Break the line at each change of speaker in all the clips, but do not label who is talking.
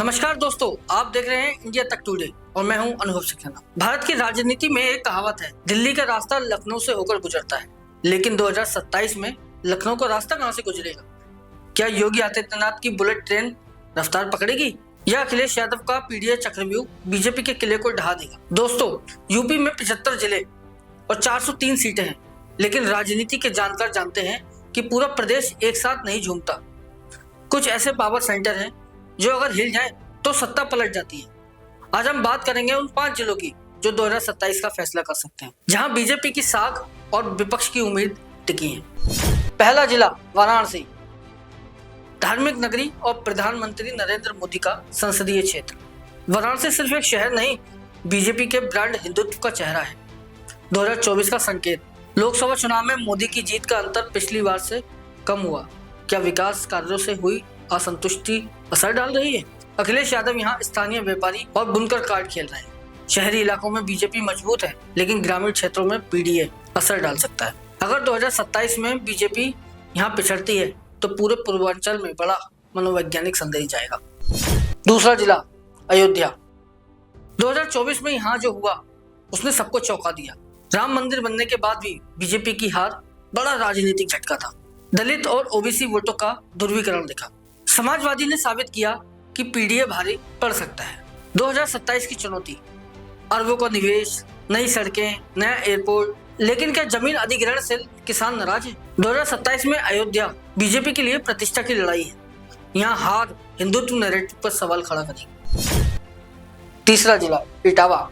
नमस्कार दोस्तों, आप देख रहे हैं इंडिया तक टुडे और मैं हूं अनुभव सक्सेना। भारत की राजनीति में एक कहावत है, दिल्ली का रास्ता लखनऊ से होकर गुजरता है। लेकिन 2027 में लखनऊ का रास्ता कहां से गुजरेगा? क्या योगी आदित्यनाथ की बुलेट ट्रेन रफ्तार पकड़ेगी या अखिलेश यादव का पीडीए चक्रव्यूह बीजेपी के किले को ढहा देगा? दोस्तों, यूपी में 75 जिले और 403 सीटें हैं, लेकिन राजनीति के जानकार जानते हैं कि पूरा प्रदेश एक साथ नहीं झूमता। कुछ ऐसे पावर सेंटर हैं जो अगर हिल जाए तो सत्ता पलट जाती है। आज हम बात करेंगे उन 5 जिलों की जो 2027 का फैसला कर सकते हैं, जहां बीजेपी की साख और विपक्ष की उम्मीद टिकी है। पहला जिला वाराणसी, धार्मिक नगरी और प्रधानमंत्री नरेंद्र मोदी का संसदीय क्षेत्र। वाराणसी सिर्फ एक शहर नहीं, बीजेपी के ब्रांड हिंदुत्व का चेहरा है। 2024 का संकेत, लोकसभा चुनाव में मोदी की जीत का अंतर पिछली बार से कम हुआ। क्या विकास कार्यों से हुई असंतुष्टि असर डाल रही है? अखिलेश यादव यहाँ स्थानीय व्यापारी और बुनकर कार्ड खेल रहे हैं। शहरी इलाकों में बीजेपी मजबूत है, लेकिन ग्रामीण क्षेत्रों में पीडीए असर डाल सकता है। अगर 2027 में बीजेपी यहाँ पिछड़ती है तो पूरे पूर्वांचल में बड़ा मनोवैज्ञानिक संदेश जाएगा। दूसरा जिला अयोध्या, 2024 में यहाँ जो हुआ उसने सबको चौंका दिया। राम मंदिर बनने के बाद भी बीजेपी की हार बड़ा राजनीतिक झटका था। दलित और ओबीसी वोटों का ध्रुवीकरण दिखा। समाजवादी ने साबित किया कि पीडीए भारी पड़ सकता है। 2027 की चुनौती, अरबों का निवेश, नई सड़कें, नया एयरपोर्ट, लेकिन क्या जमीन अधिग्रहण से किसान नाराज है? 2027 में अयोध्या बीजेपी के लिए प्रतिष्ठा की लड़ाई है। यहाँ हार हिंदुत्व नैरेटिव पर सवाल खड़ा करेगी। तीसरा जिला इटावा,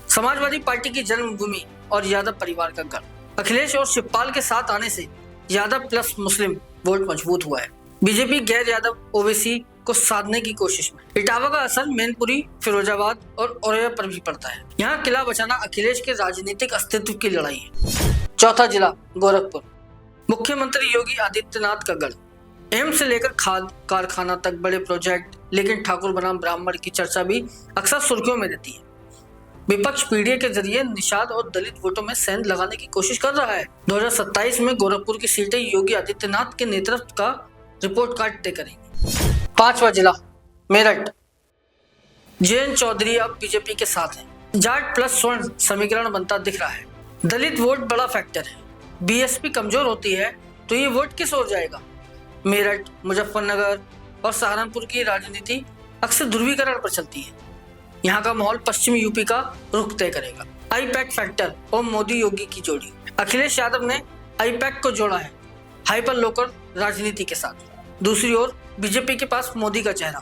समाजवादी पार्टी की जन्मभूमि और यादव परिवार का गढ़। अखिलेश और शिवपाल के साथ आने से यादव प्लस मुस्लिम वोट मजबूत हुआ है। बीजेपी गैर यादव ओबीसी को साधने की कोशिश में। इटावा का असर मैनपुरी, फिरोजाबाद और औरैया पर भी पड़ता है। यहाँ किला बचाना अखिलेश के राजनीतिक अस्तित्व की लड़ाई है। चौथा जिला गोरखपुर, मुख्यमंत्री योगी आदित्यनाथ का गढ़। एम्स से लेकर खाद कारखाना तक बड़े प्रोजेक्ट, लेकिन ठाकुर बनाम ब्राह्मण की चर्चा भी अक्सर सुर्खियों में रहती है। विपक्ष पीडीए के जरिए निषाद और दलित वोटों में सेंध लगाने की कोशिश कर रहा है। 2027 में गोरखपुर की सीटें योगी आदित्यनाथ के नेतृत्व का रिपोर्ट कार्ड तय करेंगे। पांचवा जिला मेरठ, जयंत चौधरी अब बीजेपी के साथ हैं। जाट प्लस स्वर्ण समीकरण बनता दिख रहा है। दलित वोट बड़ा फैक्टर है। बीएसपी कमजोर होती है तो ये वोट किस ओर जाएगा? मेरठ, मुजफ्फरनगर और सहारनपुर की राजनीति अक्सर ध्रुवीकरण पर चलती है। यहाँ का माहौल पश्चिमी यूपी का रुख तय करेगा। आईपैक फैक्टर और मोदी योगी की जोड़ी, अखिलेश यादव ने आईपैक को जोड़ा है हाइपर लोकल राजनीति के साथ। दूसरी ओर बीजेपी के पास मोदी का चेहरा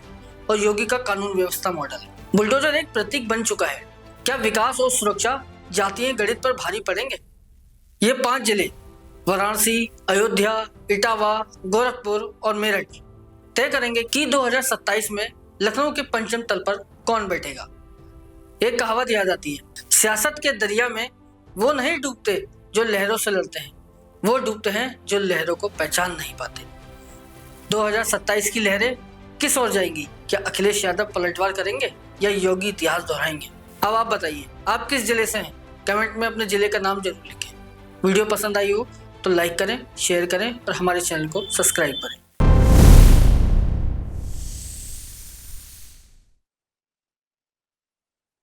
और योगी का कानून व्यवस्था मॉडल है। बुलडोजर एक प्रतीक बन चुका है। क्या विकास और सुरक्षा जातीय गणित पर भारी पड़ेंगे? ये 5 जिले वाराणसी, अयोध्या, इटावा, गोरखपुर और मेरठ तय करेंगे कि 2027 में लखनऊ के पंचम तल पर कौन बैठेगा। एक कहावत याद आती है, सियासत के दरिया में वो नहीं डूबते जो लहरों से लड़ते हैं, वो डूबते हैं जो लहरों को पहचान नहीं पाते। 2027 की लहरें किस ओर जाएंगी? क्या अखिलेश यादव पलटवार करेंगे या योगी इतिहास दोहराएंगे? अब आप बताइए, आप किस जिले से हैं? कमेंट में अपने जिले का नाम जरूर लिखें। वीडियो पसंद आई हो तो लाइक करें, शेयर करें और हमारे चैनल को सब्सक्राइब करें।